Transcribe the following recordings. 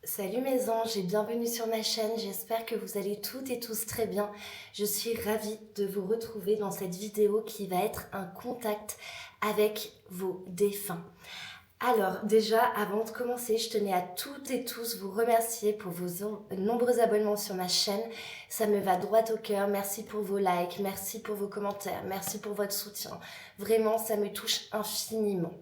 Salut mes anges et bienvenue sur ma chaîne, j'espère que vous allez toutes et tous très bien. Je suis ravie de vous retrouver dans cette vidéo qui va être un contact avec vos défunts. Alors déjà, avant de commencer, je tenais à toutes et tous vous remercier pour vos nombreux abonnements sur ma chaîne. Ça me va droit au cœur, merci pour vos likes, merci pour vos commentaires, merci pour votre soutien. Vraiment, ça me touche infiniment.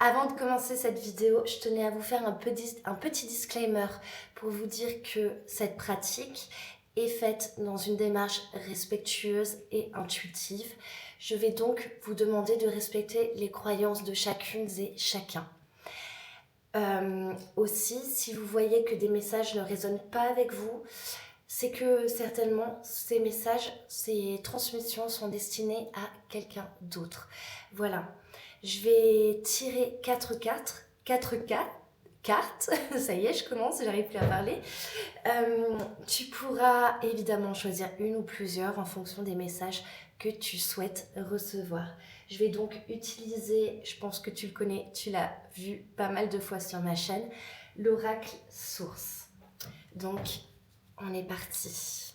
Avant de commencer cette vidéo, je tenais à vous faire un petit disclaimer pour vous dire que cette pratique est faite dans une démarche respectueuse et intuitive. Je vais donc vous demander de respecter les croyances de chacune et chacun. Aussi, si vous voyez que des messages ne résonnent pas avec vous, c'est que certainement ces messages, ces transmissions sont destinées à quelqu'un d'autre. Voilà. Je vais tirer 4 cartes. Ça y est, je commence, j'arrive plus à parler. Tu pourras évidemment choisir une ou plusieurs en fonction des messages que tu souhaites recevoir. Je vais donc utiliser, je pense que tu le connais, tu l'as vu pas mal de fois sur ma chaîne, l'oracle source. Donc, on est parti.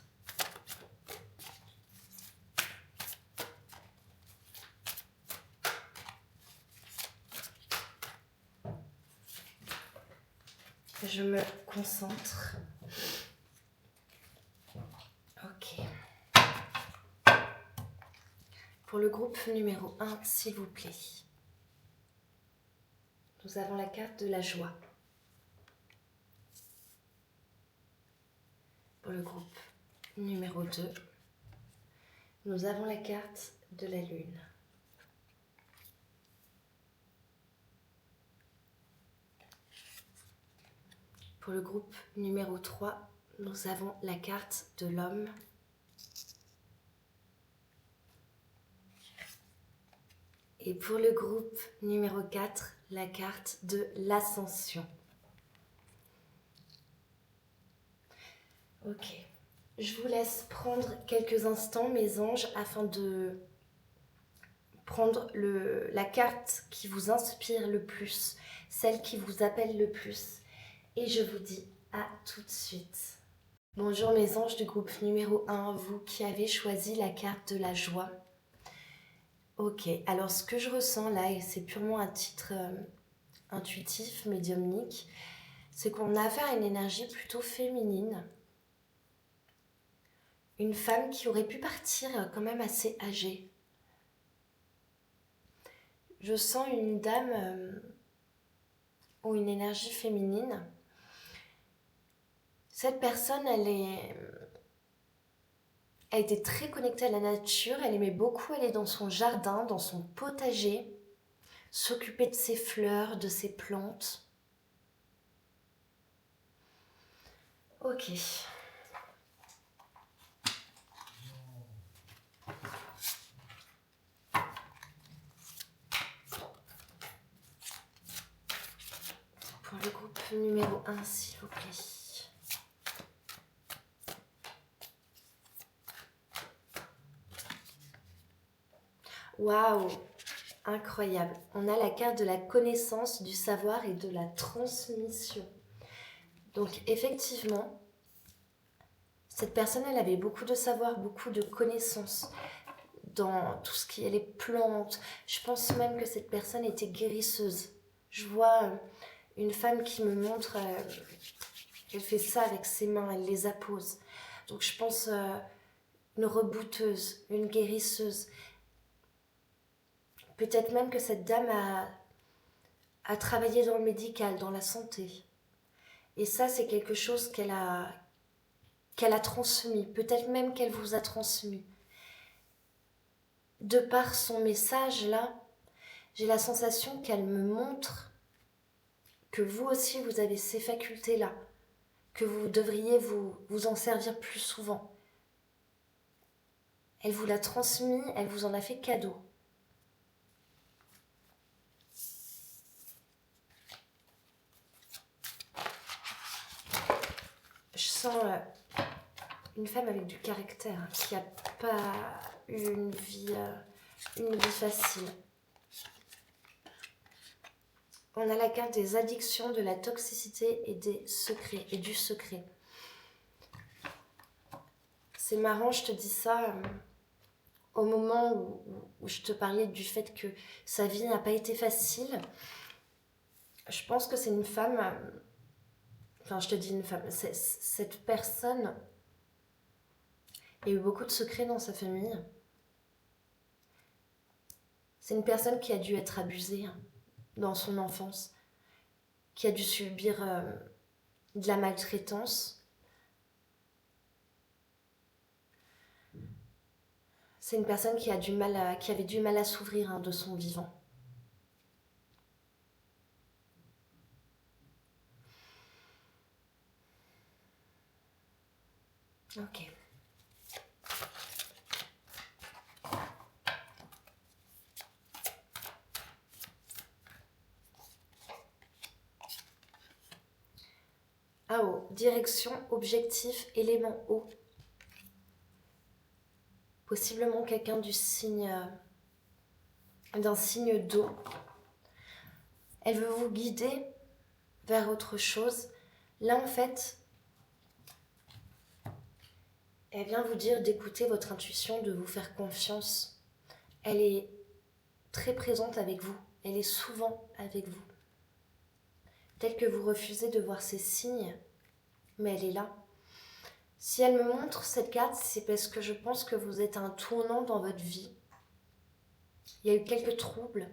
Je me concentre. Ok. Pour le groupe numéro 1, s'il vous plaît. Nous avons la carte de la joie. Pour le groupe numéro 2, nous avons la carte de la lune. Pour le groupe numéro 3, nous avons la carte de l'homme. Et pour le groupe numéro 4, la carte de l'ascension. Ok. Je vous laisse prendre quelques instants, mes anges, afin de prendre la carte qui vous inspire le plus, celle qui vous appelle le plus. Et je vous dis à tout de suite. Bonjour mes anges du groupe numéro 1, vous qui avez choisi la carte de la joie. Ok, alors ce que je ressens là, et c'est purement un titre intuitif, médiumnique, c'est qu'on a affaire à une énergie plutôt féminine. Une femme qui aurait pu partir quand même assez âgée. Je sens une dame ou une énergie féminine. Cette personne, elle était très connectée à la nature, elle aimait beaucoup aller dans son jardin, dans son potager, s'occuper de ses fleurs, de ses plantes. Ok. Pour le groupe numéro 1, s'il vous plaît. Waouh, incroyable. On a la carte de la connaissance, du savoir et de la transmission. Donc effectivement, cette personne, elle avait beaucoup de savoir, beaucoup de connaissances dans tout ce qui est les plantes. Je pense même que cette personne était guérisseuse. Je vois une femme qui me montre qu'elle fait ça avec ses mains, elle les appose. Donc je pense une rebouteuse, une guérisseuse. Peut-être même que cette dame a travaillé dans le médical, dans la santé. Et ça, c'est quelque chose qu'elle a transmis. Peut-être même qu'elle vous a transmis. De par son message là, j'ai la sensation qu'elle me montre que vous aussi, vous avez ces facultés-là, que vous devriez vous en servir plus souvent. Elle vous l'a transmis, elle vous en a fait cadeau. Je sens une femme avec du caractère, hein, qui n'a pas eu une vie facile. On a la carte des addictions, de la toxicité et des secrets, et du secret. C'est marrant, je te dis ça au moment où je te parlais du fait que sa vie n'a pas été facile. Je pense que c'est une femme, enfin je te dis une femme, cette personne, il y a eu beaucoup de secrets dans sa famille. C'est une personne qui a dû être abusée dans son enfance, qui a dû subir de la maltraitance. C'est une personne qui avait du mal à s'ouvrir de son vivant. Ok. AO, direction, objectif, élément O. Possiblement quelqu'un d'un signe d'eau. Elle veut vous guider vers autre chose. Là, en fait, elle vient vous dire d'écouter votre intuition, de vous faire confiance. Elle est très présente avec vous. Elle est souvent avec vous. Tel que vous refusez de voir ces signes, mais elle est là. Si elle me montre cette carte, c'est parce que je pense que vous êtes à un tournant dans votre vie. Il y a eu quelques troubles.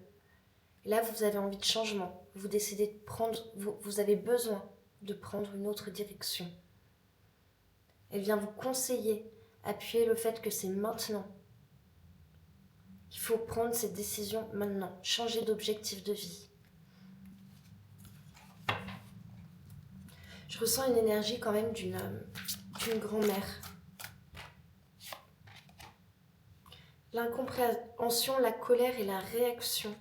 Et là, vous avez envie de changement. Vous décidez de prendre, vous avez besoin de prendre une autre direction. Elle vient vous conseiller, appuyer le fait que c'est maintenant. Il faut prendre cette décision maintenant, changer d'objectif de vie. Je ressens une énergie quand même d'une grand-mère. L'incompréhension, la colère et la réaction.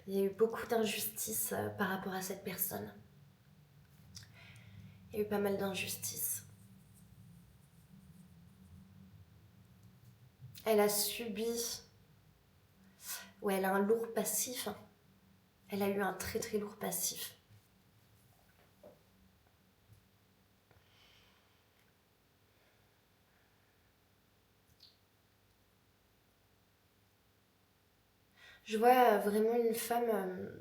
Il y a eu beaucoup d'injustices par rapport à cette personne. Il y a eu pas mal d'injustices. Elle a subi... Ouais, elle a un lourd passif. Elle a eu un très très lourd passif. Je vois vraiment une femme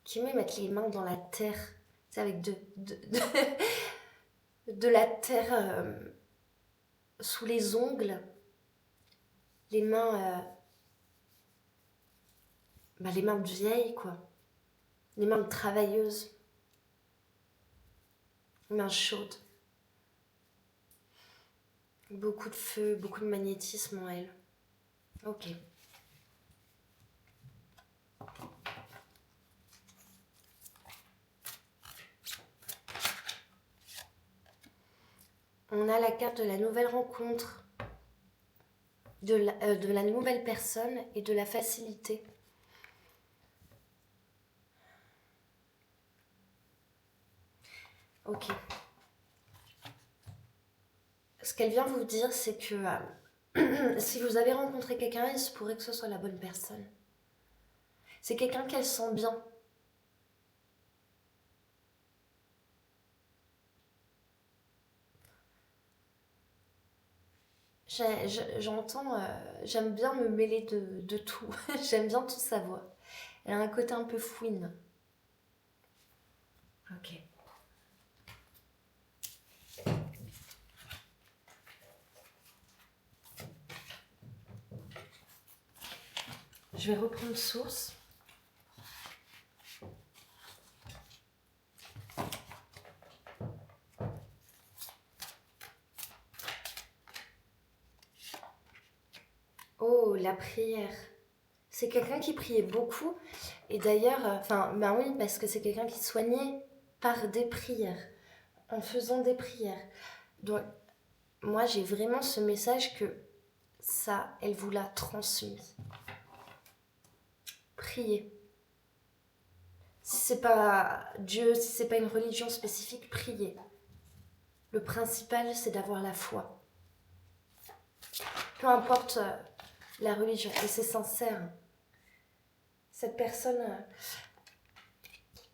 qui aimait mettre les mains dans la terre, tu sais, avec de la terre sous les ongles, les mains de vieille, quoi, les mains de travailleuse, les mains chaudes, beaucoup de feu, beaucoup de magnétisme en elle. Ok. On a la carte de la nouvelle rencontre, de la nouvelle personne et de la facilité. Ok. Ce qu'elle vient vous dire, c'est que si vous avez rencontré quelqu'un, il se pourrait que ce soit la bonne personne. C'est quelqu'un qu'elle sent bien. J'entends, j'aime bien me mêler de tout. J'aime bien tout savoir. Elle a un côté un peu fouine. Ok. Je vais reprendre source. Oh, la prière. C'est quelqu'un qui priait beaucoup. Et d'ailleurs, ben oui, parce que c'est quelqu'un qui soignait par des prières, en faisant des prières. Donc, moi, j'ai vraiment ce message que ça, elle vous l'a transmis. Priez. Si c'est pas Dieu, si c'est pas une religion spécifique, priez. Le principal, c'est d'avoir la foi. Peu importe la religion, et c'est sincère. Cette personne,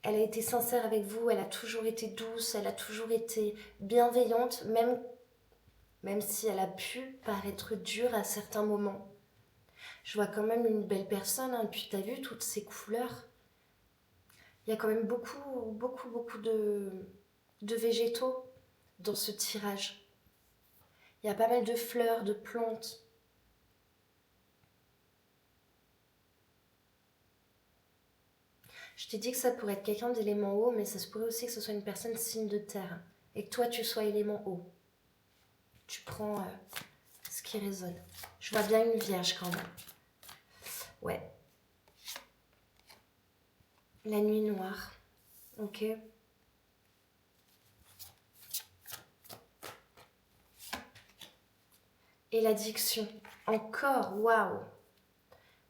elle a été sincère avec vous, elle a toujours été douce, elle a toujours été bienveillante, même si elle a pu paraître dure à certains moments. Je vois quand même une belle personne, hein, puis t'as vu toutes ces couleurs. Il y a quand même beaucoup de végétaux dans ce tirage. Il y a pas mal de fleurs, de plantes. Je t'ai dit que ça pourrait être quelqu'un d'élément eau, mais ça se pourrait aussi que ce soit une personne signe de terre. Et que toi, tu sois élément eau. Tu prends ce qui résonne. Je vois bien une vierge quand même. Ouais. La nuit noire. Ok. Et l'addiction. Encore, waouh.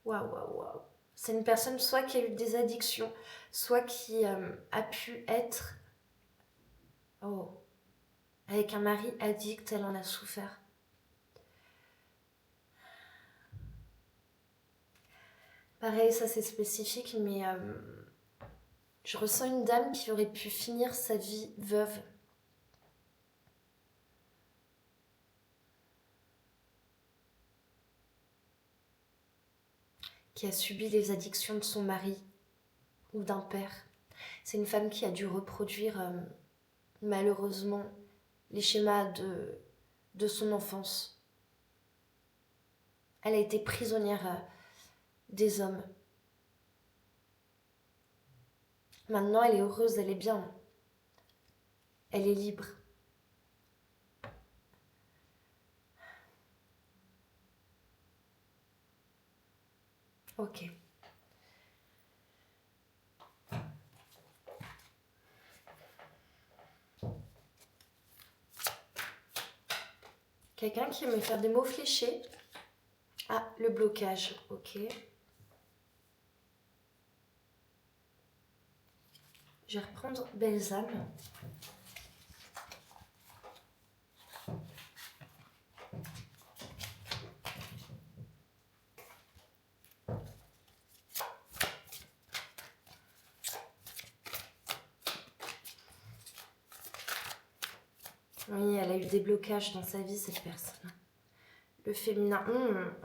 Waouh. C'est une personne soit qui a eu des addictions, soit qui a pu être avec un mari addict, elle en a souffert. Pareil, ça c'est spécifique, mais je ressens une dame qui aurait pu finir sa vie veuve. Qui a subi les addictions de son mari ou d'un père. C'est une femme qui a dû reproduire malheureusement les schémas de son enfance. Elle a été prisonnière des hommes. Maintenant, elle est heureuse, elle est bien. Elle est libre. Ok. Quelqu'un qui aime faire des mots fléchés. Ah, le blocage, ok. Je vais reprendre Belles âmes. Oui, elle a eu des blocages dans sa vie, cette personne. Le féminin,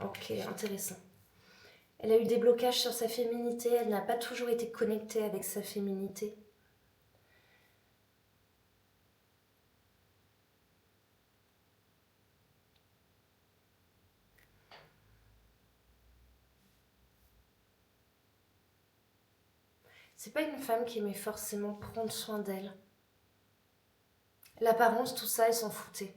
ok, intéressant. Elle a eu des blocages sur sa féminité, elle n'a pas toujours été connectée avec sa féminité. C'est pas une femme qui aimait forcément prendre soin d'elle. L'apparence, tout ça, elle s'en foutait.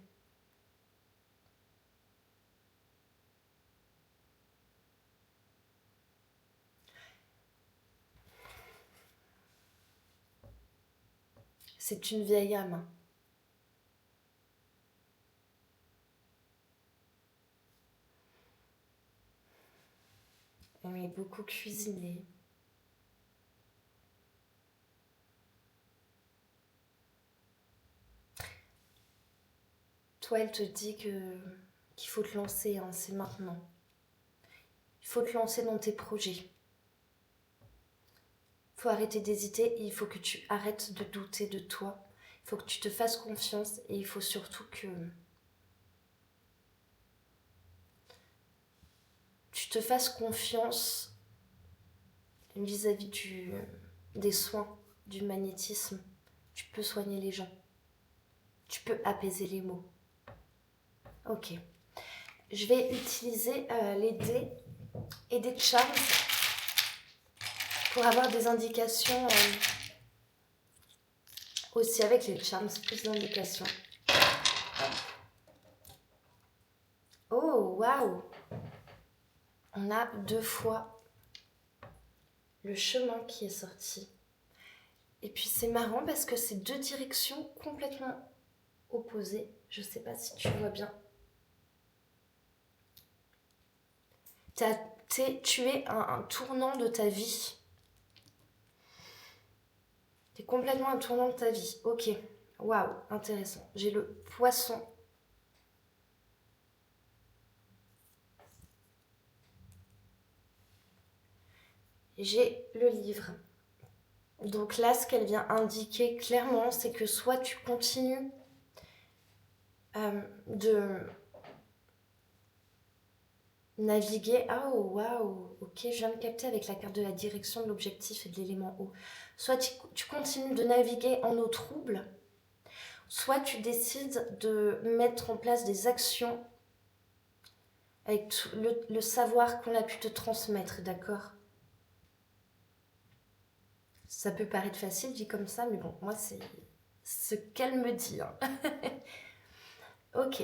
C'est une vieille âme. Elle aimait beaucoup cuisiner. Toi, elle te dit qu'il faut te lancer, hein, c'est maintenant. Il faut te lancer dans tes projets. Il faut arrêter d'hésiter et il faut que tu arrêtes de douter de toi. Il faut que tu te fasses confiance et il faut surtout que tu te fasses confiance vis-à-vis des soins, du magnétisme. Tu peux soigner les gens. Tu peux apaiser les mots. Ok. Je vais utiliser les dés et des charms pour avoir des indications aussi avec les charms, plus d'indications. Oh, waouh! On a 2 fois le chemin qui est sorti. Et puis c'est marrant parce que c'est 2 directions complètement opposées. Je sais pas si tu vois bien. Tu es un tournant de ta vie. C'est complètement un tournant de ta vie. Ok. Waouh, intéressant. J'ai le poisson. J'ai le livre. Donc là, ce qu'elle vient indiquer clairement, c'est que soit tu continues de naviguer. Oh, waouh, ok, je viens de capter avec la carte de la direction, de l'objectif et de l'élément eau. Soit tu continues de naviguer en eau trouble, soit tu décides de mettre en place des actions avec tout le savoir qu'on a pu te transmettre, d'accord? Ça peut paraître facile dit comme ça, mais bon, moi c'est ce qu'elle me dit. Hein. Ok.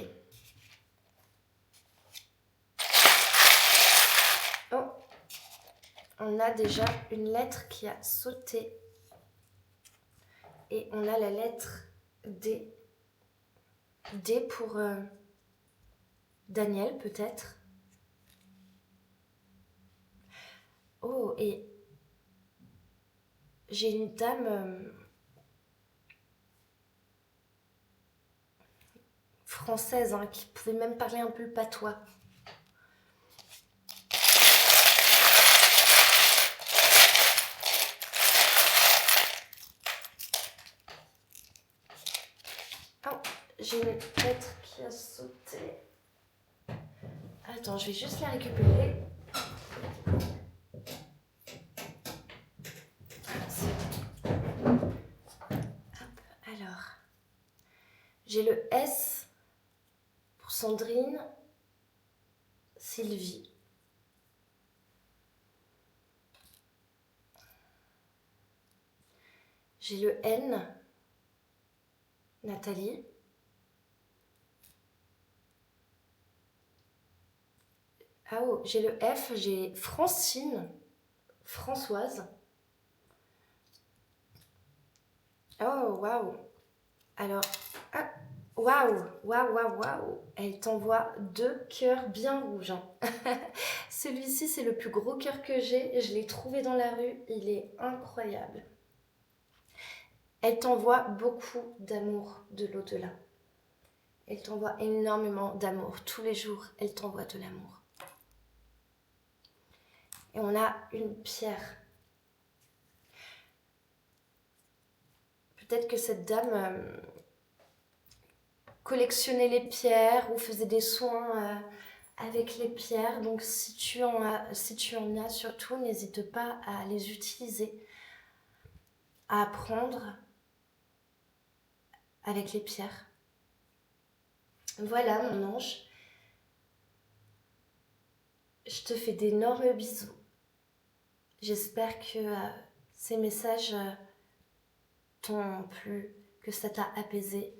Oh, on a déjà une lettre qui a sauté. Et on a la lettre D. D pour Daniel, peut-être. Oh, et j'ai une dame française hein, qui pouvait même parler un peu le patois. Oh, j'ai une lettre qui a sauté. Attends, je vais juste la récupérer. Hop, alors. J'ai le S pour Sandrine, Sylvie. J'ai le N, Nathalie. Ah oh, j'ai le F, j'ai Francine, Françoise. Oh, waouh. Alors, ah, waouh, waouh, waouh, waouh. Elle t'envoie 2 cœurs bien rouges. Hein. Celui-ci, c'est le plus gros cœur que j'ai. Je l'ai trouvé dans la rue. Il est incroyable. Elle t'envoie beaucoup d'amour de l'au-delà. Elle t'envoie énormément d'amour. Tous les jours, elle t'envoie de l'amour. Et on a une pierre. Peut-être que cette dame collectionnait les pierres ou faisait des soins avec les pierres. Donc si tu en as surtout, n'hésite pas à les utiliser, à apprendre avec les pierres. Voilà mon ange. Je te fais d'énormes bisous. J'espère que ces messages t'ont plu, que ça t'a apaisé.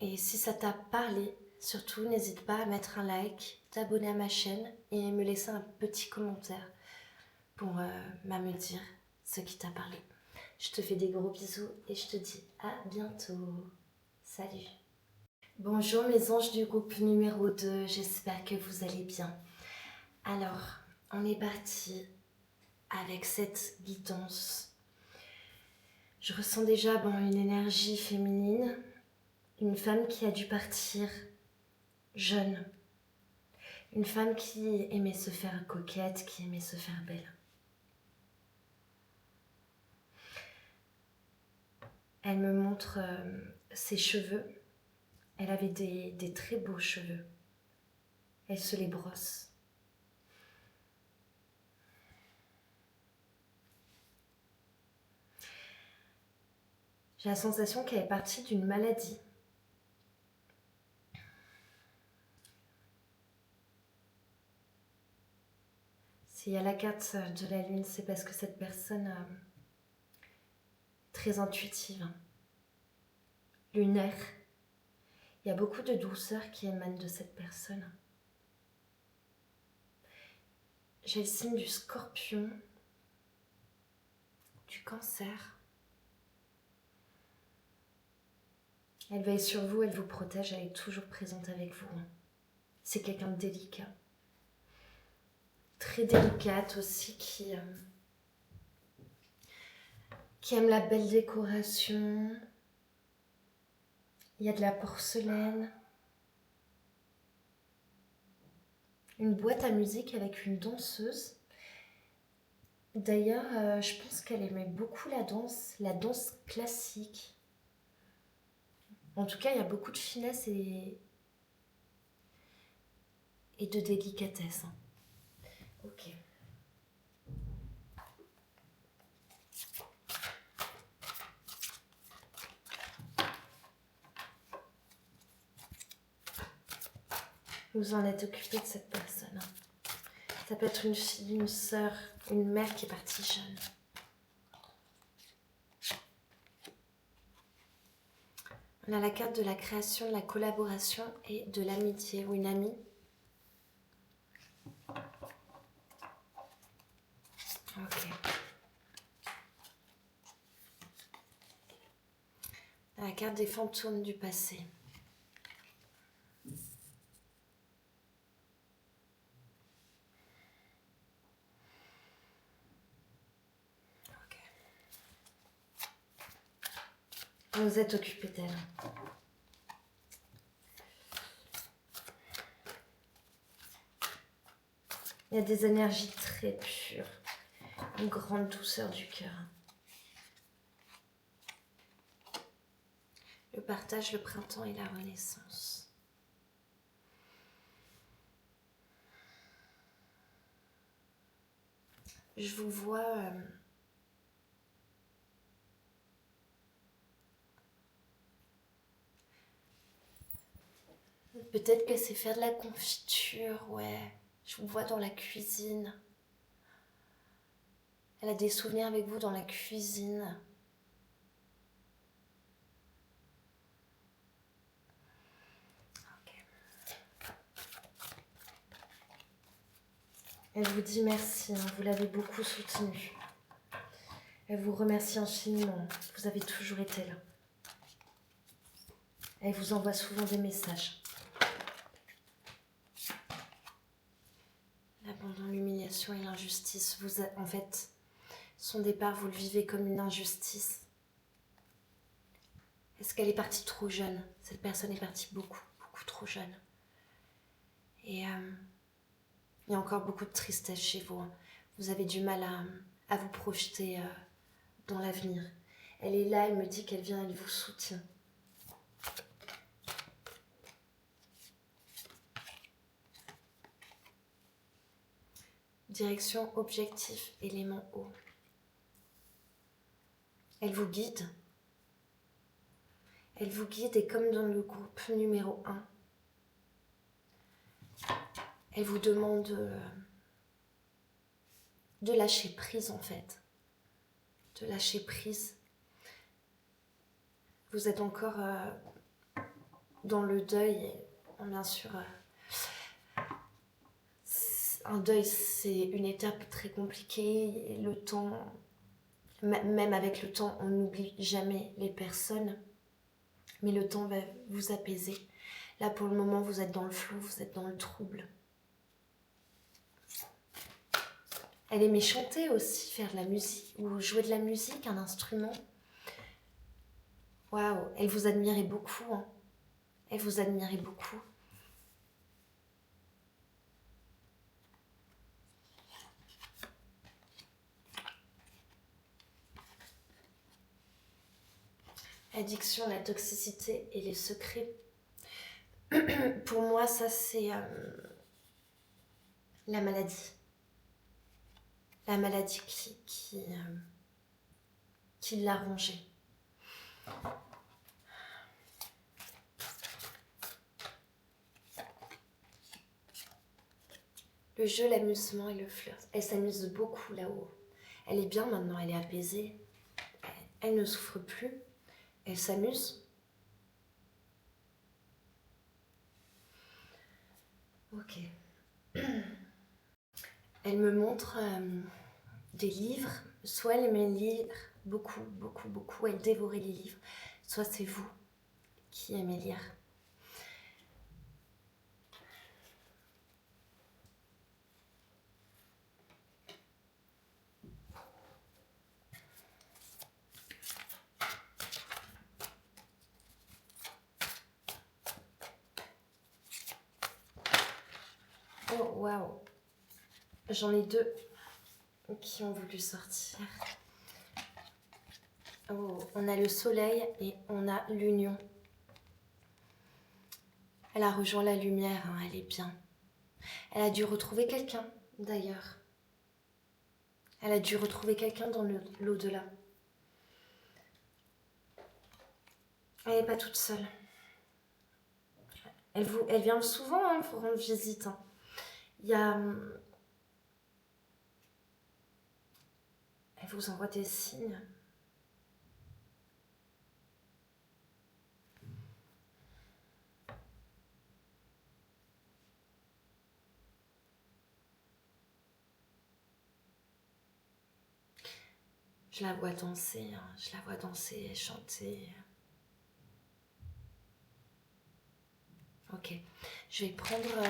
Et si ça t'a parlé, surtout n'hésite pas à mettre un like, t'abonner à ma chaîne et me laisser un petit commentaire pour me dire ce qui t'a parlé. Je te fais des gros bisous et je te dis à bientôt. Salut. Bonjour mes anges du groupe numéro 2, j'espère que vous allez bien. Alors, on est parti avec cette guidance. Je ressens déjà une énergie féminine, une femme qui a dû partir jeune, une femme qui aimait se faire coquette, qui aimait se faire belle. Elle me montre ses cheveux. Elle avait des très beaux cheveux. Elle se les brosse. J'ai la sensation qu'elle est partie d'une maladie. S'il y a la carte de la lune, c'est parce que cette personne est très intuitive, lunaire. Il y a beaucoup de douceur qui émane de cette personne. J'ai le signe du Scorpion, du Cancer. Elle veille sur vous, elle vous protège, elle est toujours présente avec vous. C'est quelqu'un de délicat. Très délicate aussi, qui qui aime la belle décoration. Il y a de la porcelaine. Une boîte à musique avec une danseuse. D'ailleurs, je pense qu'elle aimait beaucoup la danse classique. En tout cas, il y a beaucoup de finesse et de délicatesse. Ok. Vous en êtes occupé de cette personne. Ça peut être une fille, une sœur, une mère qui est partie jeune. On a la carte de la création, de la collaboration et de l'amitié ou une amie. Ok. La carte des fantômes du passé. Ok. Vous êtes occupé d'elle. Il y a des énergies très pures, une grande douceur du cœur. Le partage, le printemps et la renaissance. Je vous vois peut-être que c'est faire de la confiture, ouais. Je vous vois dans la cuisine. Elle a des souvenirs avec vous dans la cuisine. Ok. Elle vous dit merci, hein, vous l'avez beaucoup soutenue. Elle vous remercie infiniment, vous avez toujours été là. Elle vous envoie souvent des messages. L'abandon, l'humiliation et l'injustice. En fait, son départ, vous le vivez comme une injustice. Est-ce qu'elle est partie trop jeune? Cette personne est partie beaucoup trop jeune. Et il y a encore beaucoup de tristesse chez vous. Vous avez du mal à vous projeter dans l'avenir. Elle est là, elle me dit qu'elle vient, elle vous soutient. Direction, objectif, élément haut. Elle vous guide. Elle vous guide et comme dans le groupe numéro 1, elle vous demande de lâcher prise en fait. De lâcher prise. Vous êtes encore dans le deuil et bien sûr... un deuil, c'est une étape très compliquée et le temps, même avec le temps, on n'oublie jamais les personnes, mais le temps va vous apaiser. Là, pour le moment, vous êtes dans le flou, vous êtes dans le trouble. Elle aimait chanter aussi, faire de la musique, ou jouer de la musique, un instrument. Waouh, elle vous admirait beaucoup, hein. Elle vous admirait beaucoup. Addiction, la toxicité et les secrets. Pour moi, ça c'est la maladie. La maladie qui l'a rongée. Le jeu, l'amusement et le flirt. Elle s'amuse beaucoup là-haut. Elle est bien maintenant, elle est apaisée. Elle ne souffre plus. Elle s'amuse. Ok. Elle me montre des livres. Soit elle aimait lire beaucoup. Elle dévorait les livres. Soit c'est vous qui aimez lire. Oh, waouh. J'en ai deux qui ont voulu sortir. Oh, on a le soleil et on a l'union. Elle a rejoint la lumière, hein, elle est bien. Elle a dû retrouver quelqu'un, d'ailleurs. Elle a dû retrouver quelqu'un dans l'au-delà. Elle n'est pas toute seule. Elle vient souvent hein, pour rendre visite. Hein. Il y a... Elle vous envoie des signes. Je la vois danser, hein. Je la vois danser et chanter. Ok, je vais prendre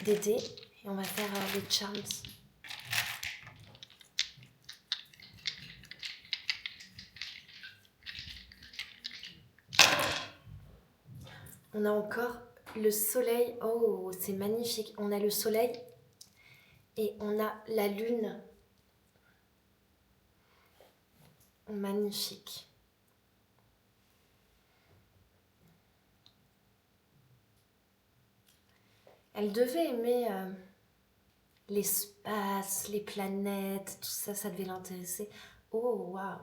des dés et on va faire les charms. On a encore le soleil. Oh, c'est magnifique. On a le soleil et on a la lune. Magnifique. Elle devait aimer l'espace, les planètes, tout ça, ça devait l'intéresser. Oh, waouh.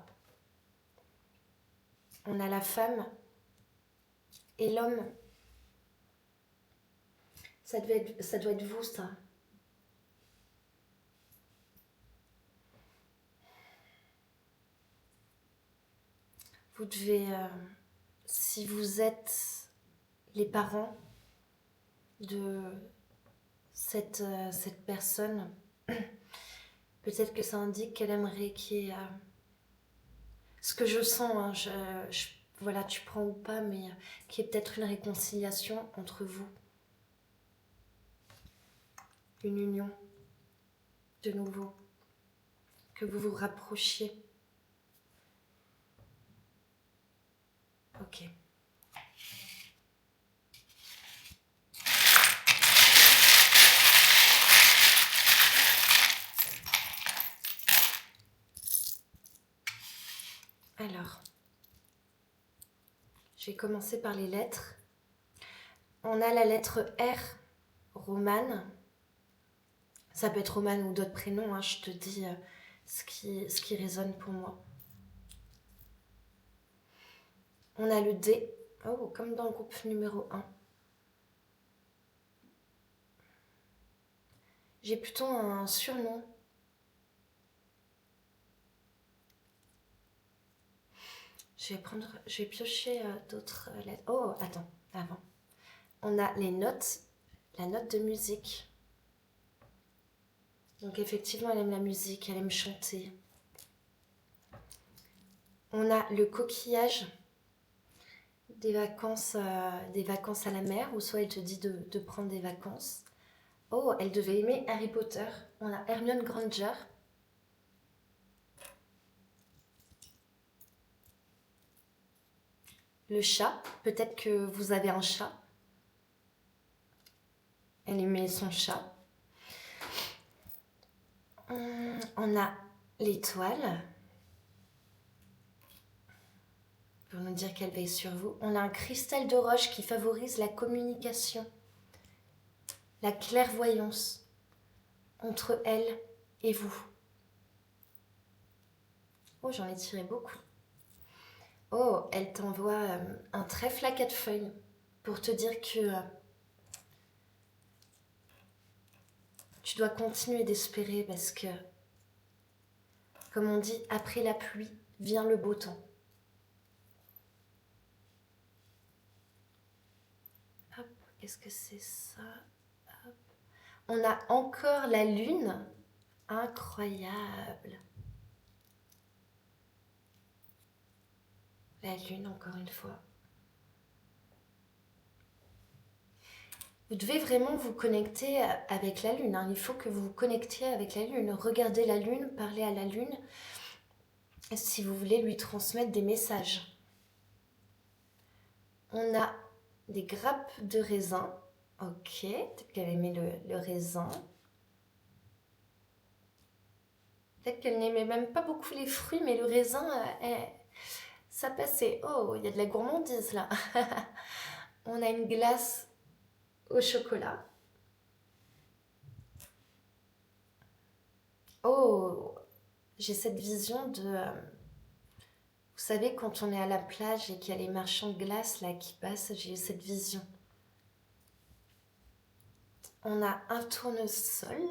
On a la femme et l'homme. Ça doit être vous, ça. Vous devez, si vous êtes les parents de cette personne, peut-être que ça indique qu'elle aimerait qu'il y ait... ce que je sens, hein, voilà, tu prends ou pas, mais qu'il y ait peut-être une réconciliation entre vous. Une union, de nouveau. Que vous vous rapprochiez. Ok. Alors, je vais commencer par les lettres. On a la lettre R, Romane. Ça peut être Romane ou d'autres prénoms, hein, je te dis ce qui résonne pour moi. On a le D, oh, comme dans le groupe numéro 1. J'ai plutôt un surnom. Je vais piocher d'autres lettres. Oh, attends, avant. On a les notes, la note de musique. Donc effectivement, elle aime la musique, elle aime chanter. On a le coquillage des vacances à la mer, ou soit elle te dit de prendre des vacances. Oh, elle devait aimer Harry Potter. On a Hermione Granger. Le chat, peut-être que vous avez un chat. Elle aimait son chat. On a l'étoile. Pour nous dire qu'elle veille sur vous. On a un cristal de roche qui favorise la communication, la clairvoyance entre elle et vous. Oh, j'en ai tiré beaucoup. Oh, elle t'envoie un trèfle à 4 feuilles pour te dire que tu dois continuer d'espérer parce que, comme on dit, après la pluie vient le beau temps. Hop, qu'est-ce que c'est ça? Hop. On a encore la lune. Incroyable. La lune, encore une fois. Vous devez vraiment vous connecter avec la lune. Hein. Il faut que vous vous connectiez avec la lune. Regardez la lune, parlez à la lune. Si vous voulez lui transmettre des messages. On a des grappes de raisin. Ok, peut-être qu'elle aimait le raisin. Peut-être qu'elle n'aimait même pas beaucoup les fruits, mais le raisin, ça passait. Oh, il y a de la gourmandise là. On a une glace au chocolat. Oh, j'ai cette vision de... vous savez, quand on est à la plage et qu'il y a les marchands de glace là qui passent, j'ai cette vision. On a un tournesol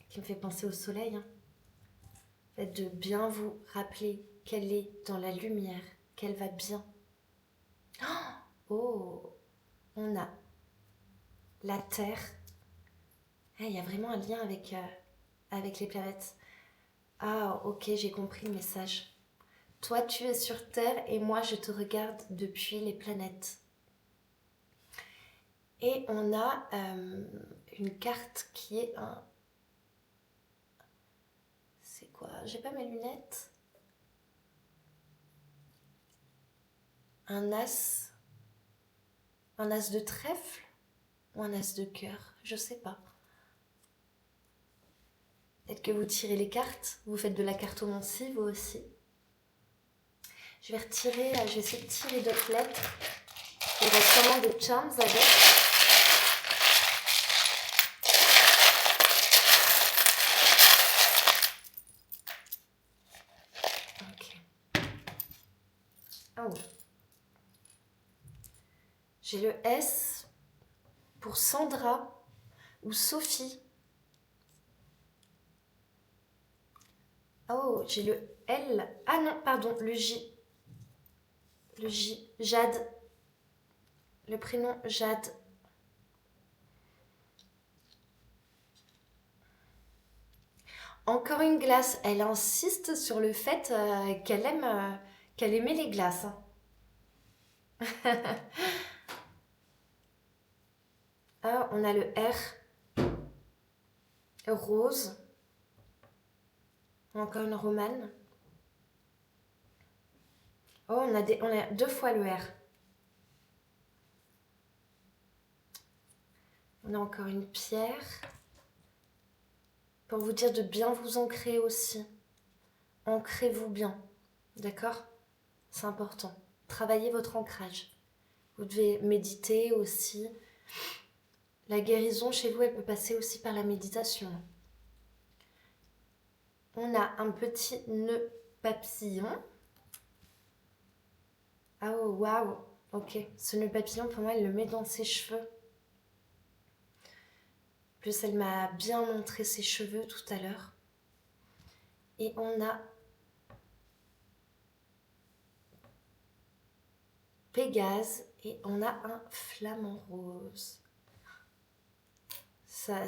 qui me fait penser au soleil. Hein. Fait de bien vous rappeler qu'elle est dans la lumière, qu'elle va bien. Oh, on a la Terre. Ah, il y a vraiment un lien avec les planètes. Ah, ok, j'ai compris le message. Toi, tu es sur Terre et moi, je te regarde depuis les planètes. Et on a une carte qui est un... C'est quoi? J'ai pas mes lunettes. Un as. Un as de trèfle ou un as de cœur? Je sais pas. Peut-être que vous tirez les cartes. Vous faites de la cartomancie, vous aussi. Je vais retirer, je vais essayer de tirer d'autres lettres. Il reste sûrement des charms avec. Ok. Oh. J'ai le S pour Sandra ou Sophie. Oh, j'ai le L. Ah non, pardon, le J. Le J. Jade. Le prénom Jade. Encore une glace. Elle insiste sur le fait qu'elle aimait les glaces. Hein. Ah, on a le R. Rose. Encore une romane. Oh, on a 2 fois le R. On a encore une pierre. Pour vous dire de bien vous ancrer aussi. Ancrez-vous bien. D'accord? C'est important. Travaillez votre ancrage. Vous devez méditer aussi. La guérison chez vous, elle peut passer aussi par la méditation. On a un petit nœud papillon. Ah oh, waouh. Ok. Ce nœud papillon, pour moi, elle le met dans ses cheveux. En plus, elle m'a bien montré ses cheveux tout à l'heure. Et on a Pégase et on a un flamant rose. Ça,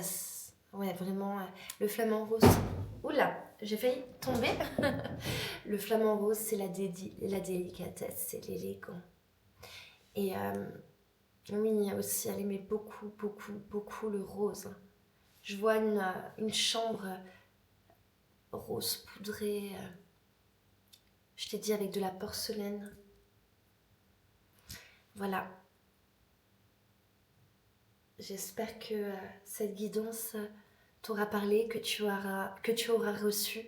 ouais, vraiment, le flamant rose. Oula, j'ai failli tomber. Le flamant rose, c'est la délicatesse, c'est l'élégant. Et oui, aussi, elle aimait beaucoup, beaucoup, beaucoup le rose. Je vois une chambre rose poudrée. Je t'ai dit avec de la porcelaine. Voilà. J'espère que cette guidance t'aura parlé, que tu auras reçu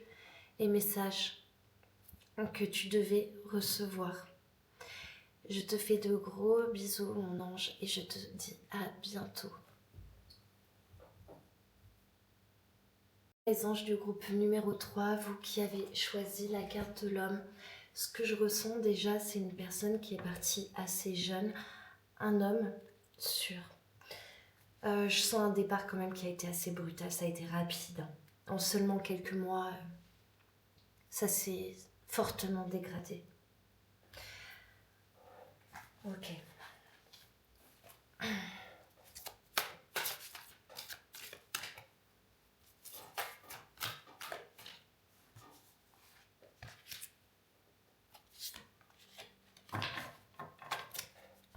les messages que tu devais recevoir. Je te fais de gros bisous, mon ange, et je te dis à bientôt. Les anges du groupe numéro 3, vous qui avez choisi la carte de l'homme, ce que je ressens déjà, c'est une personne qui est partie assez jeune, un homme sûr. Je sens un départ quand même qui a été assez brutal, ça a été rapide. En seulement quelques mois, ça s'est fortement dégradé. Ok.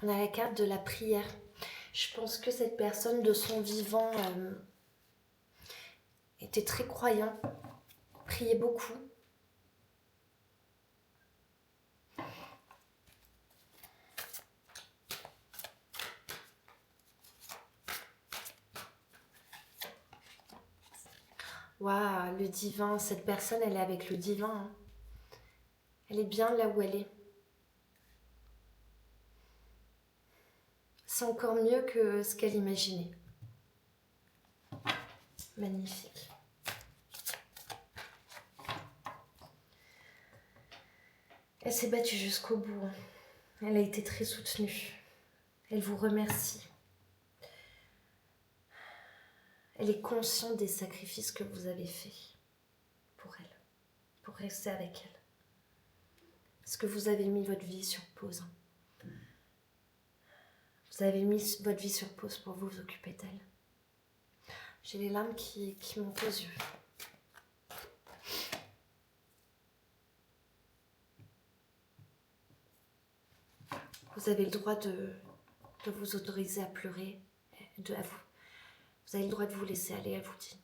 On a la carte de la prière. Je pense que cette personne, de son vivant, était très croyant, priait beaucoup. Waouh, le divin, cette personne, elle est avec le divin, hein. Elle est bien là où elle est. C'est encore mieux que ce qu'elle imaginait. Magnifique. Elle s'est battue jusqu'au bout, hein. Elle a été très soutenue. Elle vous remercie. Elle est consciente des sacrifices que vous avez faits pour elle, pour rester avec elle. Parce que vous avez mis votre vie sur pause. Vous avez mis votre vie sur pause pour vous occuper d'elle. J'ai les larmes qui montent aux yeux. Vous avez le droit de vous autoriser à pleurer, à vous. Vous avez le droit de vous laisser aller, elle vous dit.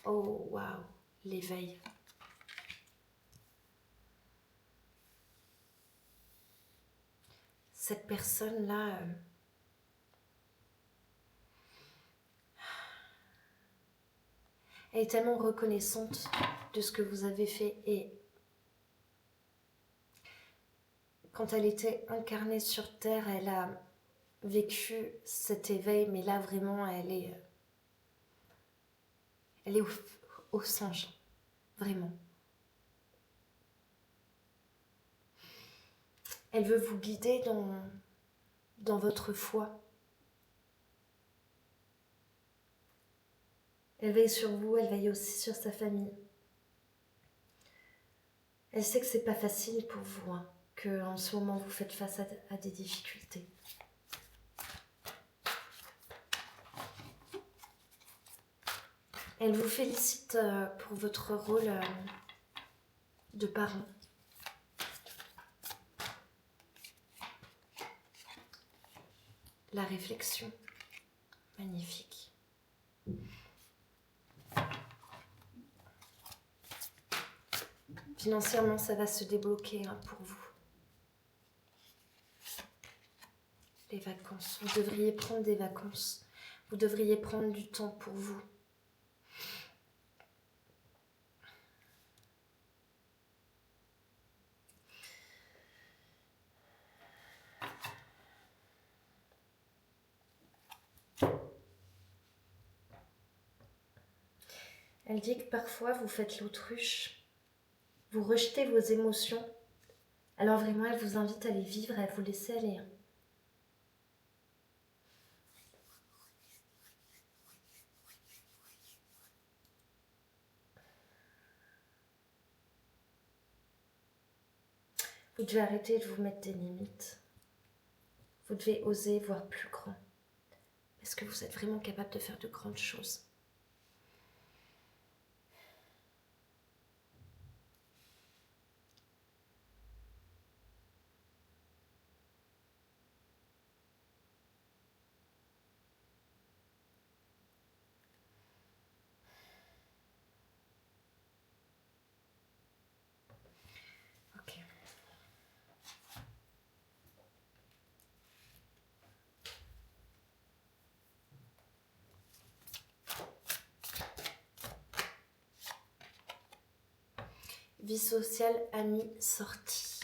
Oh, waouh, l'éveil. Cette personne-là, elle est tellement reconnaissante de ce que vous avez fait. Et quand elle était incarnée sur Terre, elle a vécu cet éveil. Mais là, vraiment, elle est au singe. Vraiment. Elle veut vous guider dans votre foi. Elle veille sur vous, elle veille aussi sur sa famille. Elle sait que c'est pas facile pour vous, hein, que en ce moment vous faites face à des difficultés. Elle vous félicite pour votre rôle de parent. La réflexion, magnifique. Financièrement, ça va se débloquer, hein, pour vous. Les vacances, vous devriez prendre des vacances. Vous devriez prendre du temps pour vous. Elle dit que parfois vous faites l'autruche, vous rejetez vos émotions. Alors vraiment, elle vous invite à les vivre, à vous laisser aller. Vous devez arrêter de vous mettre des limites. Vous devez oser voir plus grand. Parce que vous êtes vraiment capable de faire de grandes choses. Ok. Vie sociale, amis, sortie.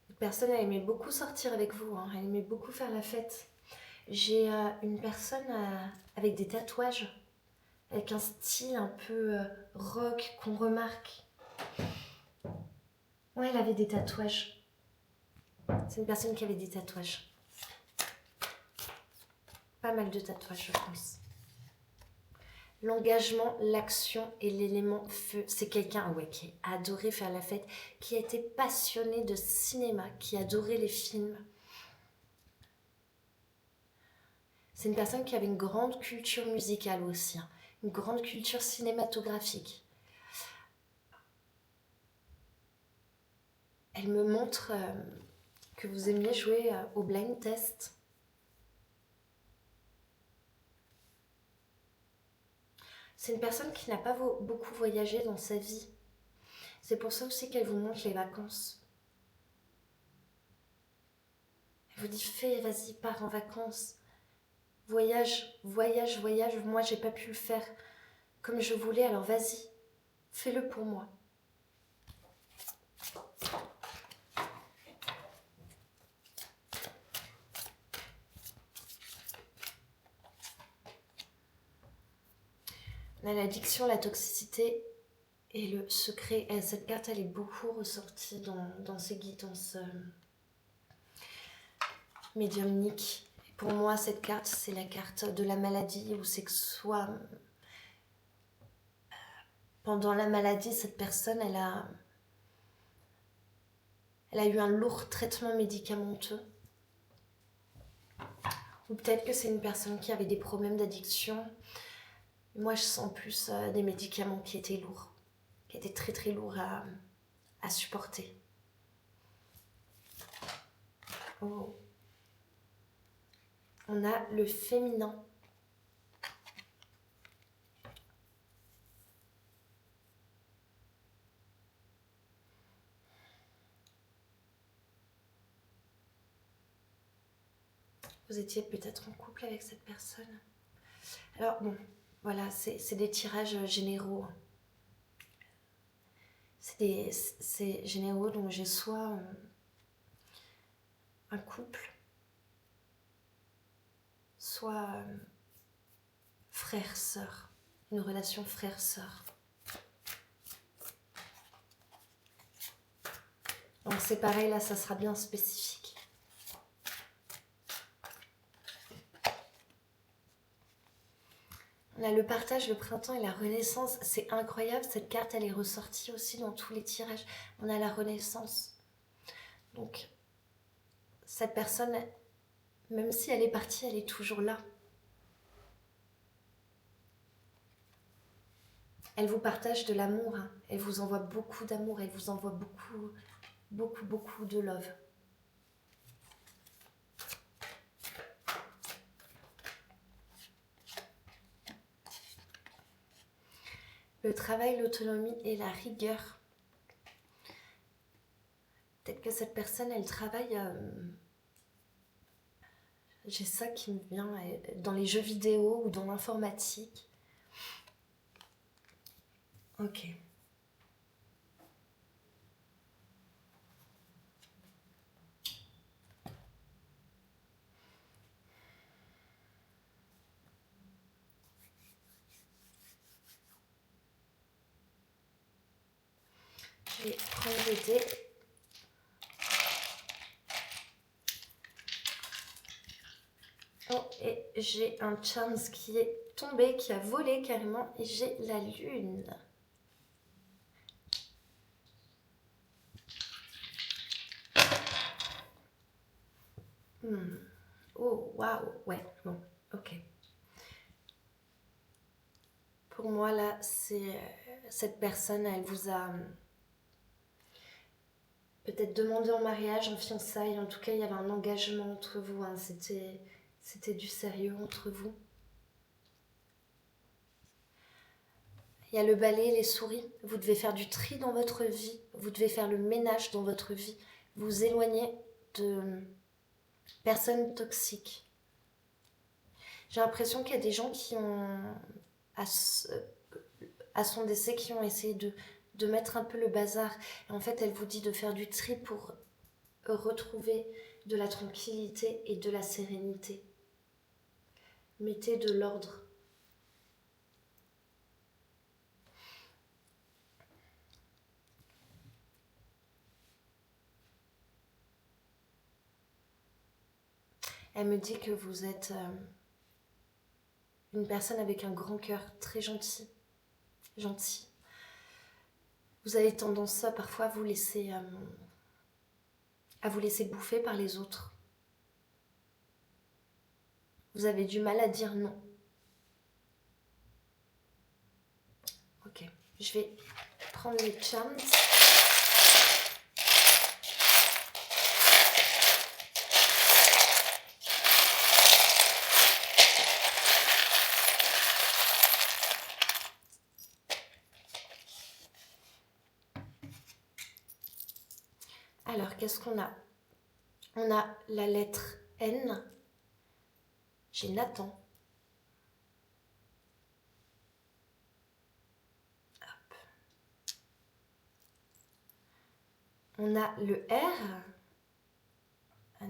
Cette personne, elle aimait beaucoup sortir avec vous, hein. Elle aimait beaucoup faire la fête. J'ai une personne avec des tatouages, avec un style un peu rock qu'on remarque. Ouais, elle avait des tatouages. C'est une personne qui avait des tatouages. Pas mal de tatouages, je pense. L'engagement, l'action et l'élément feu. C'est quelqu'un, ouais, qui a adoré faire la fête, qui a été passionné de cinéma, qui adorait les films. C'est une personne qui avait une grande culture musicale aussi, hein, une grande culture cinématographique. Elle me montre que vous aimiez jouer au blind test. C'est une personne qui n'a pas beaucoup voyagé dans sa vie. C'est pour ça aussi qu'elle vous montre les vacances. Il vous dit, fais, vas-y, pars en vacances. Voyage, voyage, voyage. Moi, j'ai pas pu le faire comme je voulais, alors vas-y, fais-le pour moi. On a l'addiction, la toxicité et le secret. Et cette carte, elle est beaucoup ressortie dans ces guidances médiumniques. Et pour moi, cette carte, c'est la carte de la maladie, où c'est que soit pendant la maladie, cette personne, elle a eu un lourd traitement médicamenteux. Ou peut-être que c'est une personne qui avait des problèmes d'addiction. Moi, je sens plus des médicaments qui étaient lourds, qui étaient très très lourds à supporter. Oh. On a le féminin. Vous étiez peut-être en couple avec cette personne. Alors bon, voilà, c'est des tirages généraux. C'est généraux, donc j'ai soit un couple, soit frère-sœur, une relation frère-sœur. Donc c'est pareil, là, ça sera bien spécifique. On a le partage, le printemps et la renaissance. C'est incroyable, cette carte, elle est ressortie aussi dans tous les tirages. On a la renaissance. Donc, cette personne, même si elle est partie, elle est toujours là. Elle vous partage de l'amour. Hein. Elle vous envoie beaucoup d'amour. Elle vous envoie beaucoup, beaucoup, beaucoup de love. Le travail, l'autonomie et la rigueur. Peut-être que cette personne, elle travaille... j'ai ça qui me vient dans les jeux vidéo ou dans l'informatique. Ok. Je vais prendre le dé. Oh, et j'ai un Charms qui est tombé, qui a volé carrément, et j'ai la lune. Oh, waouh, ouais, bon, ok. Pour moi, là, c'est cette personne, elle vous a peut-être demandé en mariage, en fiançailles. En tout cas, il y avait un engagement entre vous. Hein. C'était du sérieux entre vous. Il y a le balai, les souris. Vous devez faire du tri dans votre vie. Vous devez faire le ménage dans votre vie. Vous éloigner de personnes toxiques. J'ai l'impression qu'il y a des gens qui ont, à son décès, qui ont essayé de mettre un peu le bazar. Et en fait, elle vous dit de faire du tri pour retrouver de la tranquillité et de la sérénité. Mettez de l'ordre. Elle me dit que vous êtes une personne avec un grand cœur, très gentil. Vous avez tendance parfois à vous laisser bouffer par les autres. Vous avez du mal à dire non. Ok, je vais prendre les charms. Alors, qu'est-ce qu'on a? On a la lettre N. J'ai Nathan. Hop. On a le R.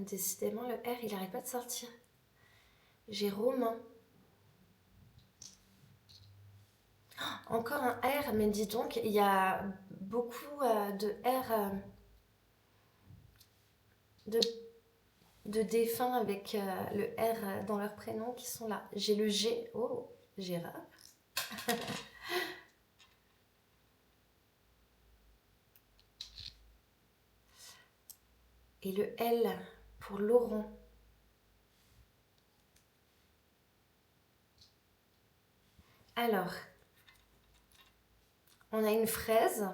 Décidément, le R, il n'arrête pas de sortir. J'ai Romain. Oh, encore un R, mais dis donc, il y a beaucoup de R, de défunts avec le R dans leur prénom qui sont là. J'ai le G. Oh, Gérard. Et le L pour Laurent. Alors, on a une fraise.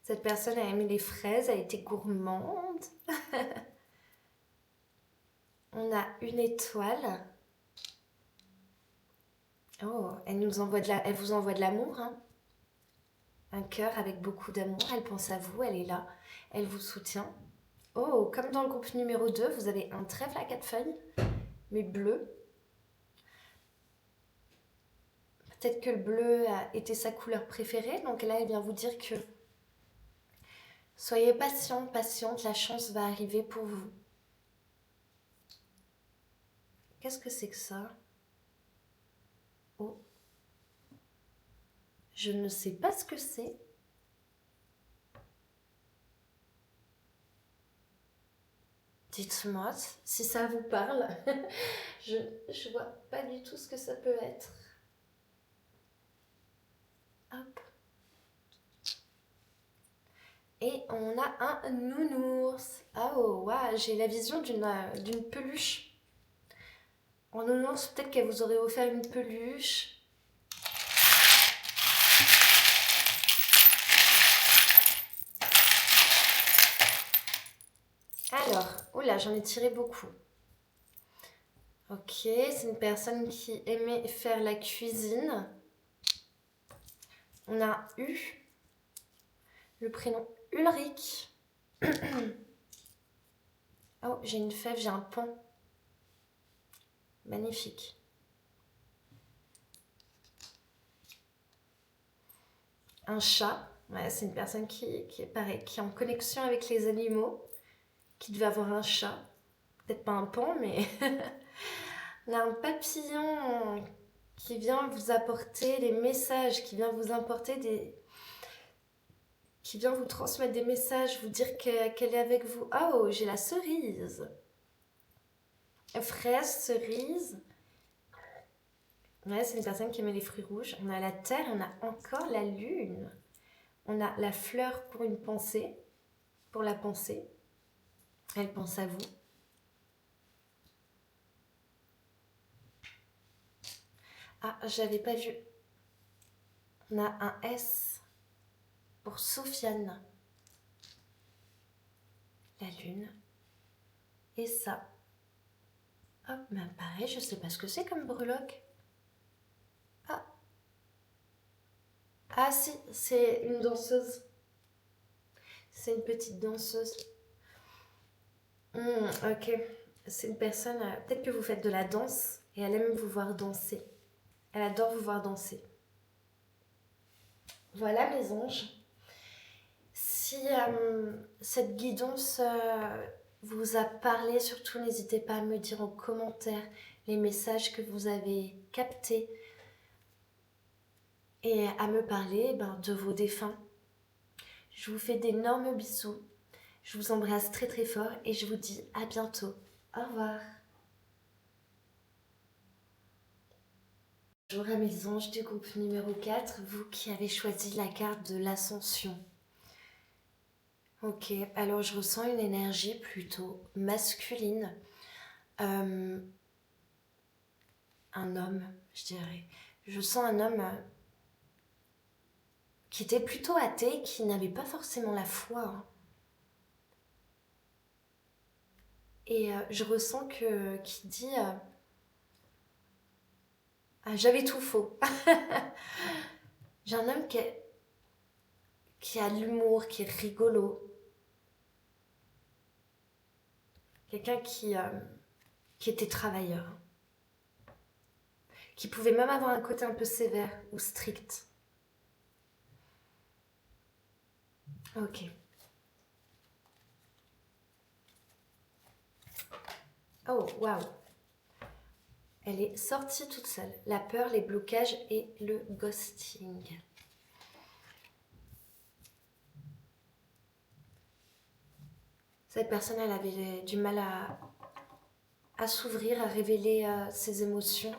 Cette personne a aimé les fraises, elle était gourmande. On a une étoile. Oh, elle vous envoie de l'amour. Hein. Un cœur avec beaucoup d'amour. Elle pense à vous, elle est là. Elle vous soutient. Oh, comme dans le groupe numéro 2, vous avez un trèfle à 4 feuilles, mais bleu. Peut-être que le bleu a été sa couleur préférée. Donc là, elle vient vous dire que soyez patient, patiente, la chance va arriver pour vous. Qu'est-ce que c'est que ça? Oh. Je ne sais pas ce que c'est. Dites-moi si ça vous parle. Je vois pas du tout ce que ça peut être. Hop. Et on a un nounours. Oh, waouh, j'ai la vision d'une peluche. En nounours, peut-être qu'elle vous aurait offert une peluche. Alors, oula, j'en ai tiré beaucoup. Ok, c'est une personne qui aimait faire la cuisine. On a U, le prénom Ulrich. Oh, j'ai une fève, j'ai un pont. Magnifique. Un chat, ouais, c'est une personne qui est pareil, qui est en connexion avec les animaux, qui devait avoir un chat. Peut-être pas un pan, mais on a un papillon qui vient vous apporter des messages, qui vient vous qui vient vous transmettre des messages, vous dire qu'elle est avec vous. Oh, j'ai la cerise. Fraise, cerise. Ouais, c'est une personne qui aimait les fruits rouges. On a la terre, on a encore la lune. On a la fleur pour une pensée, pour la pensée. Elle pense à vous. Ah, j'avais pas vu. On a un S pour Sofiane. La lune. Et ça. Hop, mais pareil, je sais pas ce que c'est comme breloque. Ah. Ah si, c'est une danseuse. C'est une petite danseuse. Ok. C'est une personne, peut-être que vous faites de la danse et elle aime vous voir danser. Elle adore vous voir danser. Voilà mes anges. Si cette guidance vous a parlé, surtout n'hésitez pas à me dire en commentaire les messages que vous avez captés et à me parler de vos défunts. Je vous fais d'énormes bisous. Je vous embrasse très très fort et je vous dis à bientôt. Au revoir. Bonjour à mes anges du groupe numéro 4, vous qui avez choisi la carte de l'ascension. Ok, alors je ressens une énergie plutôt masculine. Un homme, je dirais. Je sens un homme qui était plutôt athée, qui n'avait pas forcément la foi. Hein. Et je ressens qu'il dit ah, j'avais tout faux. J'ai un homme qui a de l'humour, qui est rigolo. Quelqu'un qui était travailleur. Qui pouvait même avoir un côté un peu sévère ou strict. Ok. Oh, waouh. Elle est sortie toute seule. La peur, les blocages et le ghosting. Cette personne, elle avait du mal à s'ouvrir, à révéler ses émotions.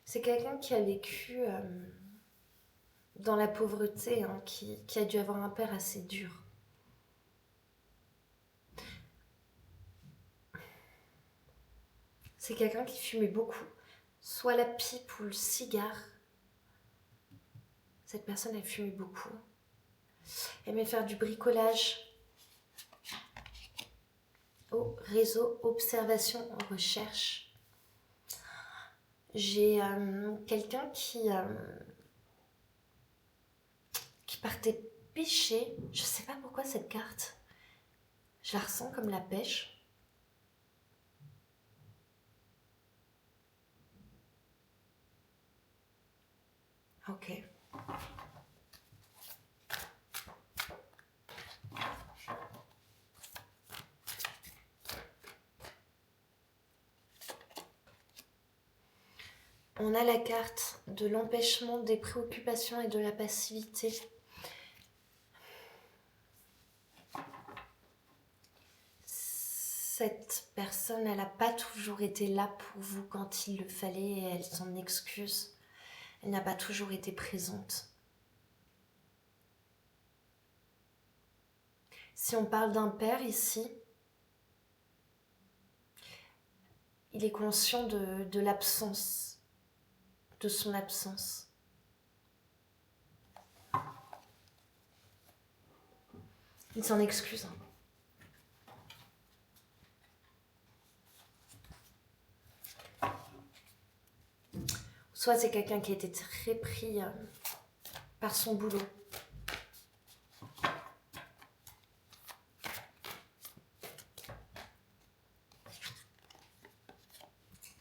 C'est quelqu'un qui a vécu dans la pauvreté, hein, qui a dû avoir un père assez dur. C'est quelqu'un qui fumait beaucoup, soit la pipe ou le cigare. Cette personne, elle fumait beaucoup. Elle aimait faire du bricolage. Au réseau, observation, recherche. J'ai quelqu'un qui partait pêcher. Je sais pas pourquoi cette carte. Je la ressens comme la pêche. Ok. On a la carte de l'empêchement des préoccupations et de la passivité. Cette personne, elle n'a pas toujours été là pour vous quand il le fallait et elle s'en excuse. Elle n'a pas toujours été présente. Si on parle d'un père ici, il est conscient de l'absence, de son absence. Il s'en excuse. Soit c'est quelqu'un qui a été très pris par son boulot.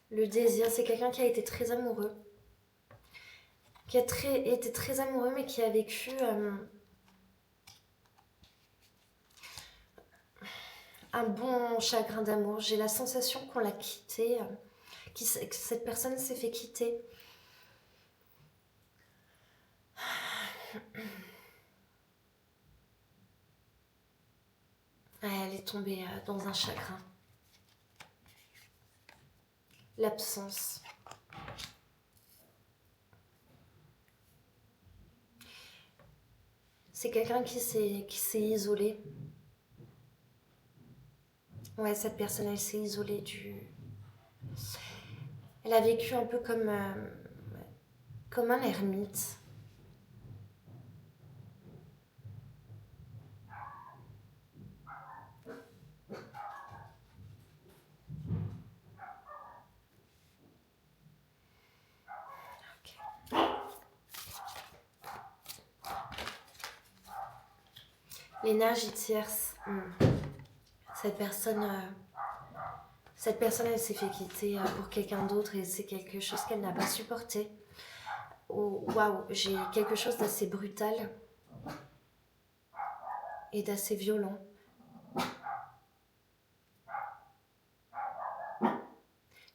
Le désir, c'est quelqu'un qui a été très amoureux. Qui a été très amoureux mais qui a vécu un bon chagrin d'amour. J'ai la sensation qu'on l'a quitté, que cette personne s'est fait quitter. Elle est tombée dans un chagrin. L'absence. C'est quelqu'un qui s'est isolé. Ouais, cette personne, elle s'est isolée Elle a vécu un peu comme un ermite. L'énergie tierce. Cette personne, elle s'est fait quitter pour quelqu'un d'autre et c'est quelque chose qu'elle n'a pas supporté. Oh, waouh, j'ai quelque chose d'assez brutal et d'assez violent.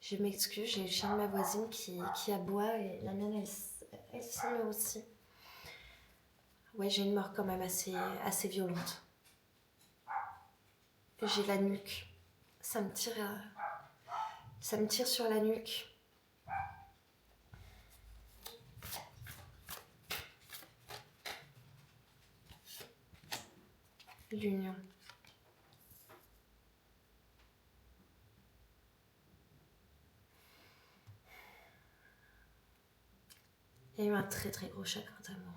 Je m'excuse, j'ai le chien de ma voisine qui aboie et la mienne, elle s'émeut aussi. Ouais, j'ai une mort quand même assez violente. J'ai la nuque. Ça me tire sur la nuque. L'union. Il y a eu un très très gros chagrin d'amour.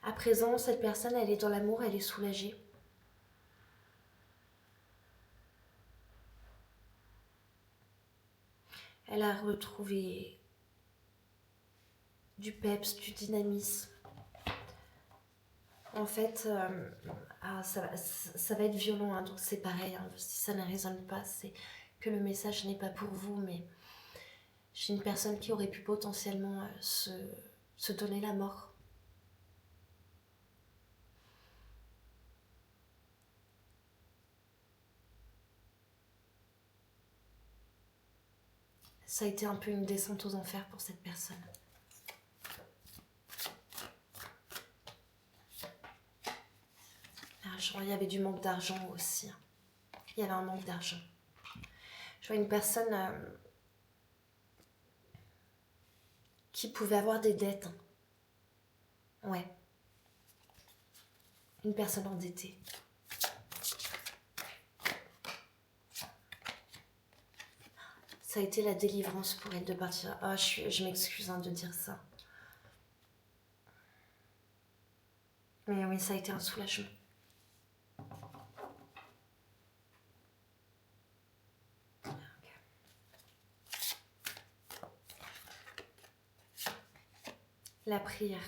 À présent, cette personne, elle est dans l'amour, elle est soulagée. Elle a retrouvé du peps, du dynamisme. En fait, ça va être violent, hein, donc c'est pareil, hein, si ça ne résonne pas, c'est que le message n'est pas pour vous, mais j'ai une personne qui aurait pu potentiellement se donner la mort. Ça a été un peu une descente aux enfers pour cette personne. L'argent, il y avait du manque d'argent aussi. Il y avait un manque d'argent. Je vois une personne qui pouvait avoir des dettes. Ouais. Une personne endettée. Ça a été la délivrance pour elle de partir. Ah, je m'excuse de dire ça. Mais oui, ça a été un soulagement. La prière.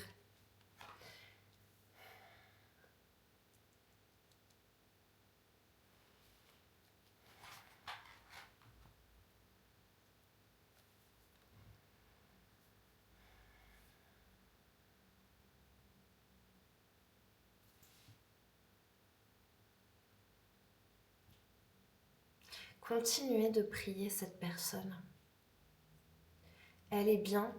Continuez de prier cette personne. Elle est bien,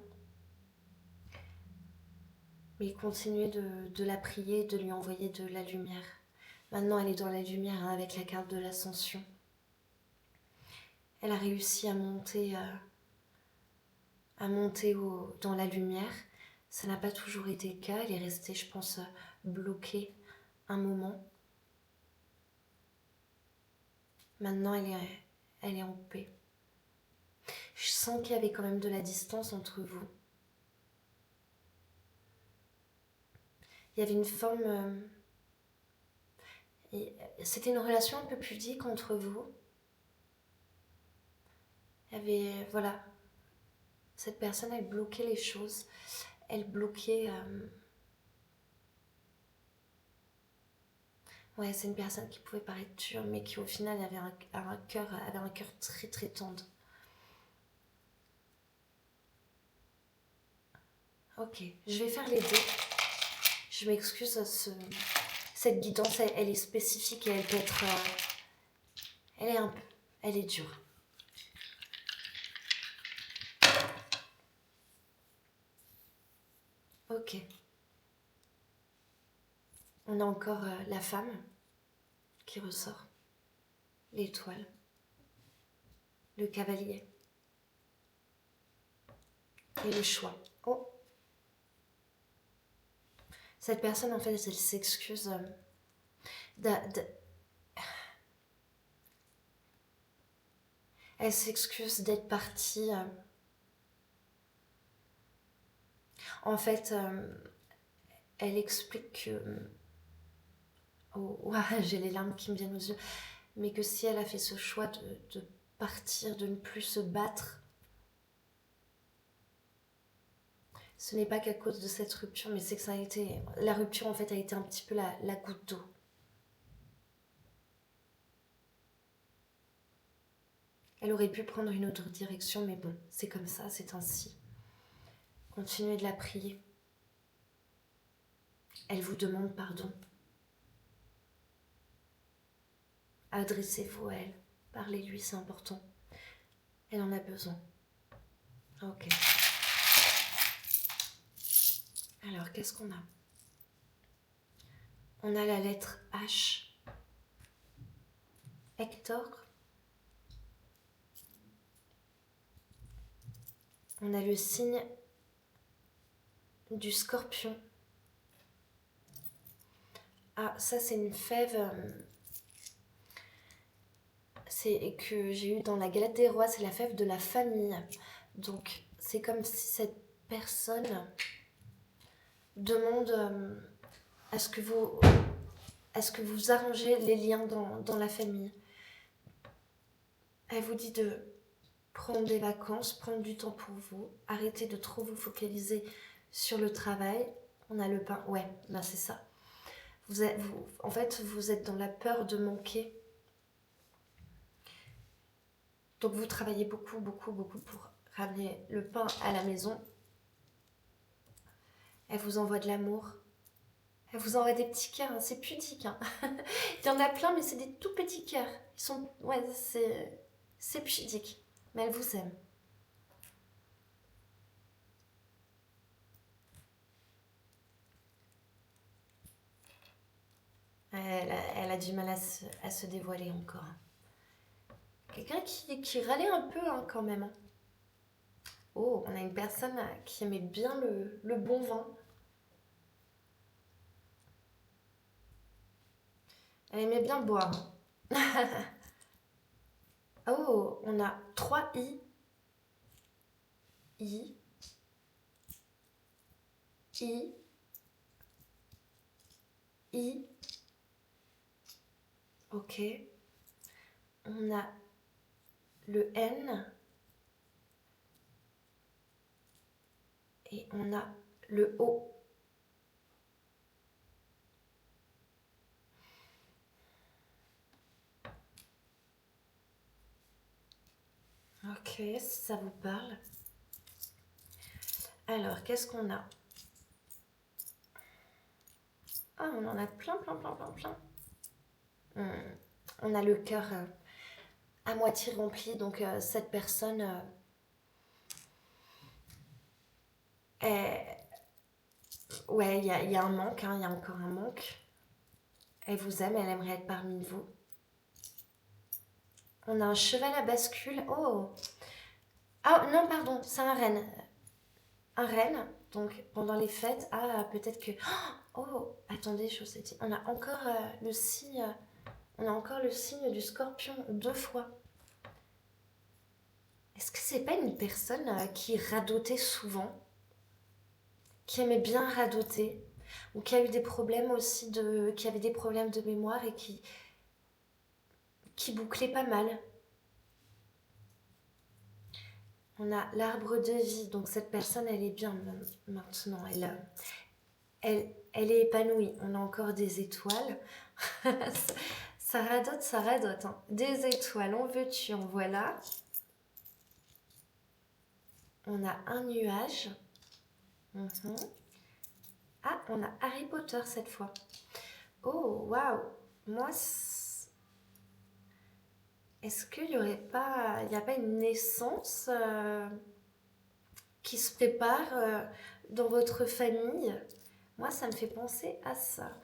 mais continuez de la prier, de lui envoyer de la lumière. Maintenant, elle est dans la lumière avec la carte de l'ascension. Elle a réussi à monter dans la lumière. Ça n'a pas toujours été le cas. Elle est restée, je pense, bloquée un moment. Maintenant, elle est en paix. Je sens qu'il y avait quand même de la distance entre vous. Il y avait une forme... c'était une relation un peu pudique entre vous. Il y avait... Voilà. Cette personne, elle bloquait les choses. Elle bloquait... Ouais, c'est une personne qui pouvait paraître dure, mais qui au final avait un cœur très très tendre. Ok, je vais faire les deux. Je m'excuse, cette guidance, elle est spécifique et elle peut être... elle est dure. Ok. On a encore la femme qui ressort. L'étoile. Le cavalier. Et le choix. Oh. Cette personne, en fait, elle s'excuse elle s'excuse d'être partie. En fait, elle explique que... Oh, ouah, j'ai les larmes qui me viennent aux yeux. Mais que si elle a fait ce choix de partir, de ne plus se battre, ce n'est pas qu'à cause de cette rupture, mais c'est que ça a été... La rupture, en fait, a été un petit peu la goutte d'eau. Elle aurait pu prendre une autre direction, mais bon, c'est comme ça, c'est ainsi. Continuez de la prier. Elle vous demande pardon. Adressez-vous à elle. Parlez-lui, c'est important. Elle en a besoin. Ok. Alors, qu'est-ce qu'on a? On a la lettre H. Hector. On a le signe du scorpion. Ah, ça c'est une fève que j'ai eue dans la galette des rois, c'est la fève de la famille. Donc c'est comme si cette personne demande Est-ce que vous, est-ce que vous arrangez les liens dans la famille? Elle vous dit de prendre des vacances, prendre du temps pour vous, arrêter de trop vous focaliser sur le travail. On a le pain, ouais, ben c'est ça. En fait, vous êtes dans la peur de manquer. Donc vous travaillez beaucoup, beaucoup, beaucoup pour ramener le pain à la maison. Elle vous envoie de l'amour. Elle vous envoie des petits cœurs, hein, c'est pudique. Hein. Il y en a plein, mais c'est des tout petits cœurs. Ils sont, ouais, c'est pudique. Mais elle vous aime. Elle a du mal à se dévoiler encore. Quelqu'un qui râlait un peu hein, quand même. Hein. Oh, on a une personne qui aimait bien le bon vin. Elle aimait bien boire. Oh, on a 3 I. I. I. I. Ok. On a le N. Et on a le O. Ok, si ça vous parle. Alors, qu'est-ce qu'on a? Ah, on en a plein, plein, plein, plein, plein. On a le cœur à moitié rempli, donc cette personne est... Ouais, il y a un manque, hein, il y a encore un manque. Elle vous aime, elle aimerait être parmi vous. On a un cheval à bascule. Oh! Ah non, pardon, c'est un renne. Un renne, donc pendant les fêtes. Ah, peut-être que... Oh, attendez, je vous ai dit. On a encore le signe... On a encore le signe du scorpion 2 fois. Est-ce que c'est pas une personne qui radotait souvent? Qui aimait bien radoter? Ou qui a eu des problèmes aussi de... qui avait des problèmes de mémoire et qui bouclait pas mal? On a l'arbre de vie, donc cette personne, elle est bien maintenant. Elle est épanouie. On a encore des étoiles. Ça radote, ça radote. Hein. Des étoiles, en veux-tu, en voilà. On a un nuage. Ah, on a Harry Potter cette fois. Oh, waouh. Moi, est-ce qu'il n'y aurait pas... Il n'y a pas une naissance qui se prépare dans votre famille? Moi, ça me fait penser à ça.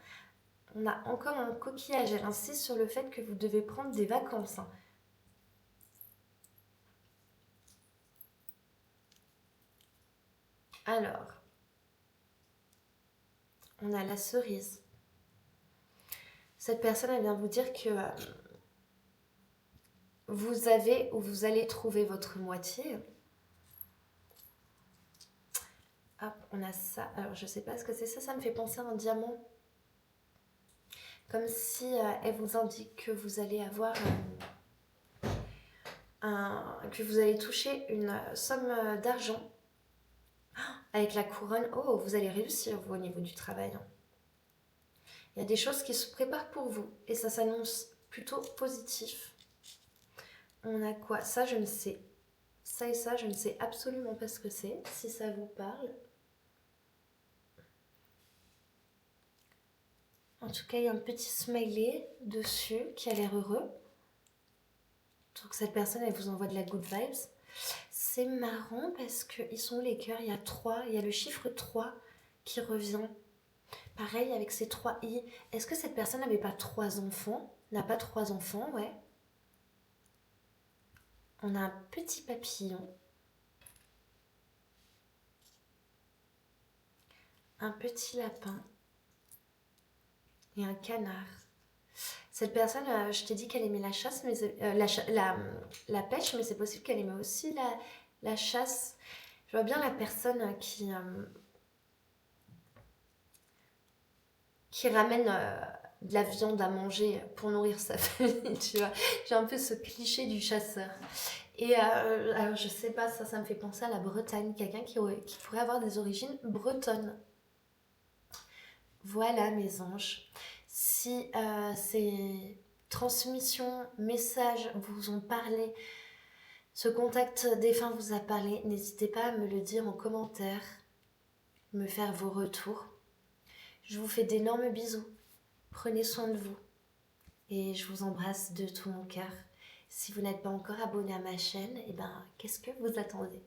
On a encore un coquillage. Elle insiste sur le fait que vous devez prendre des vacances. Hein. Alors, on a la cerise. Cette personne, elle vient vous dire que vous avez ou vous allez trouver votre moitié. Hop, on a ça. Alors, je sais pas ce que c'est ça. Ça me fait penser à un diamant. Comme si elle vous indique que vous allez avoir que vous allez toucher une somme d'argent avec la couronne. Oh, vous allez réussir vous, au niveau du travail. Hein. Il y a des choses qui se préparent pour vous et ça s'annonce plutôt positif. On a quoi? Ça, je ne sais. Ça et ça, je ne sais absolument pas ce que c'est. Si ça vous parle. En tout cas, il y a un petit smiley dessus qui a l'air heureux. Donc cette personne, elle vous envoie de la good vibes. C'est marrant parce qu'ils sont où les cœurs? Il y a 3, il y a le chiffre 3 qui revient. Pareil avec ces 3 i. Est-ce que cette personne n'avait pas 3 enfants? N'a pas 3 enfants, ouais. On a un petit papillon. Un petit lapin. Et un canard. Cette personne, je t'ai dit qu'elle aimait la chasse, mais la pêche, mais c'est possible qu'elle aimait aussi la chasse. Je vois bien la personne qui qui ramène de la viande à manger pour nourrir sa famille, tu vois. J'ai un peu ce cliché du chasseur. Et alors, je sais pas, ça me fait penser à la Bretagne, quelqu'un qui pourrait avoir des origines bretonnes. Voilà, mes anges. Si ces transmissions, messages vous ont parlé, ce contact défunt vous a parlé, n'hésitez pas à me le dire en commentaire, me faire vos retours. Je vous fais d'énormes bisous. Prenez soin de vous. Et je vous embrasse de tout mon cœur. Si vous n'êtes pas encore abonné à ma chaîne, eh ben, qu'est-ce que vous attendez?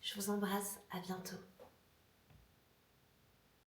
Je vous embrasse, à bientôt.